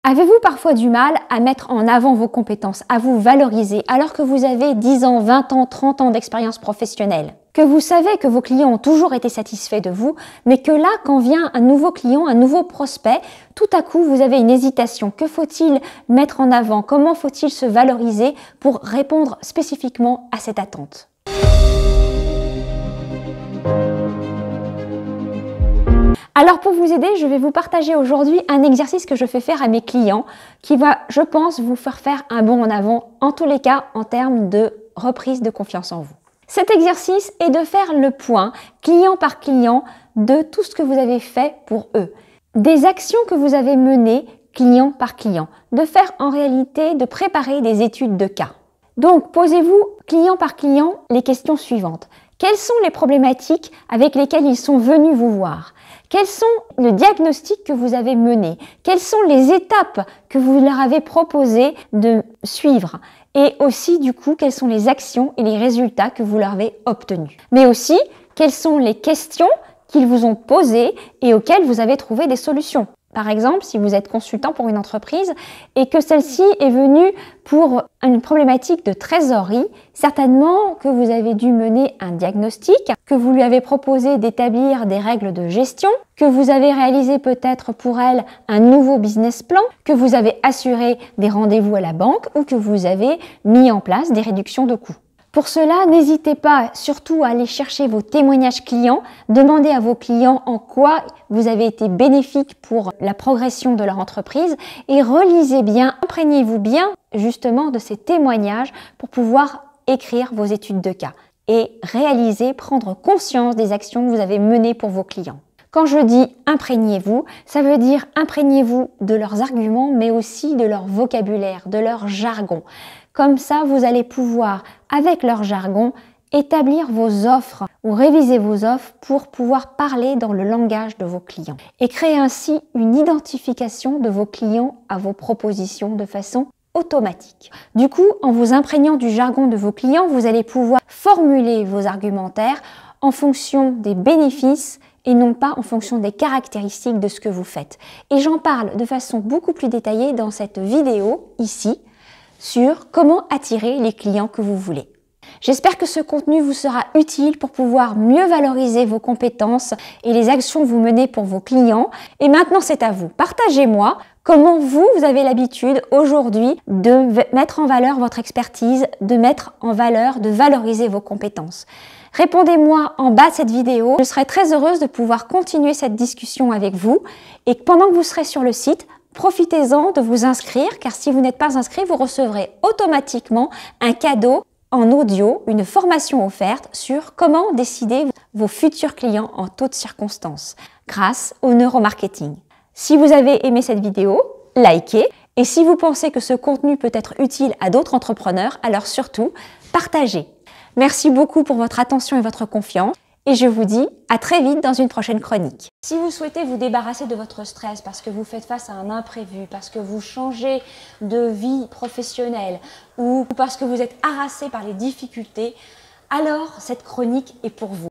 Avez-vous parfois du mal à mettre en avant vos compétences, à vous valoriser, alors que vous avez 10 ans, 20 ans, 30 ans d'expérience professionnelle? Que vous savez que vos clients ont toujours été satisfaits de vous, mais que là, quand vient un nouveau client, un nouveau prospect, tout à coup, vous avez une hésitation. Que faut-il mettre en avant? Comment faut-il se valoriser pour répondre spécifiquement à cette attente? Alors pour vous aider, je vais vous partager aujourd'hui un exercice que je fais faire à mes clients qui va, je pense, vous faire faire un bond en avant, en tous les cas en termes de reprise de confiance en vous. Cet exercice est de faire le point, client par client, de tout ce que vous avez fait pour eux. Des actions que vous avez menées, client par client. De faire en réalité, de préparer des études de cas. Donc posez-vous, client par client, les questions suivantes. Quelles sont les problématiques avec lesquelles ils sont venus vous voir? Quels sont le diagnostic que vous avez mené? Quelles sont les étapes que vous leur avez proposé de suivre? Et aussi, du coup, quelles sont les actions et les résultats que vous leur avez obtenus? Mais aussi, quelles sont les questions qu'ils vous ont posées et auxquelles vous avez trouvé des solutions? Par exemple, si vous êtes consultant pour une entreprise et que celle-ci est venue pour une problématique de trésorerie, certainement que vous avez dû mener un diagnostic, que vous lui avez proposé d'établir des règles de gestion, que vous avez réalisé peut-être pour elle un nouveau business plan, que vous avez assuré des rendez-vous à la banque ou que vous avez mis en place des réductions de coûts. Pour cela, n'hésitez pas surtout à aller chercher vos témoignages clients, demandez à vos clients en quoi vous avez été bénéfique pour la progression de leur entreprise et relisez bien, imprégnez-vous bien justement de ces témoignages pour pouvoir écrire vos études de cas et réaliser, prendre conscience des actions que vous avez menées pour vos clients. Quand je dis imprégnez-vous, ça veut dire imprégnez-vous de leurs arguments, mais aussi de leur vocabulaire, de leur jargon. Comme ça, vous allez pouvoir, avec leur jargon, établir vos offres ou réviser vos offres pour pouvoir parler dans le langage de vos clients et créer ainsi une identification de vos clients à vos propositions de façon automatique. Du coup, en vous imprégnant du jargon de vos clients, vous allez pouvoir formuler vos argumentaires en fonction des bénéfices et non pas en fonction des caractéristiques de ce que vous faites. Et j'en parle de façon beaucoup plus détaillée dans cette vidéo ici sur comment attirer les clients que vous voulez. J'espère que ce contenu vous sera utile pour pouvoir mieux valoriser vos compétences et les actions que vous menez pour vos clients. Et maintenant, c'est à vous. Partagez-moi comment vous avez l'habitude aujourd'hui de mettre en valeur votre expertise, de mettre en valeur, de valoriser vos compétences. Répondez-moi en bas de cette vidéo. Je serai très heureuse de pouvoir continuer cette discussion avec vous. Et pendant que vous serez sur le site, profitez-en de vous inscrire, car si vous n'êtes pas inscrit, vous recevrez automatiquement un cadeau en audio, une formation offerte sur comment décider vos futurs clients en toutes circonstances, grâce au neuromarketing. Si vous avez aimé cette vidéo, likez, et si vous pensez que ce contenu peut être utile à d'autres entrepreneurs, alors surtout, partagez. Merci beaucoup pour votre attention et votre confiance. Et je vous dis à très vite dans une prochaine chronique. Si vous souhaitez vous débarrasser de votre stress parce que vous faites face à un imprévu, parce que vous changez de vie professionnelle ou parce que vous êtes harassé par les difficultés, alors cette chronique est pour vous.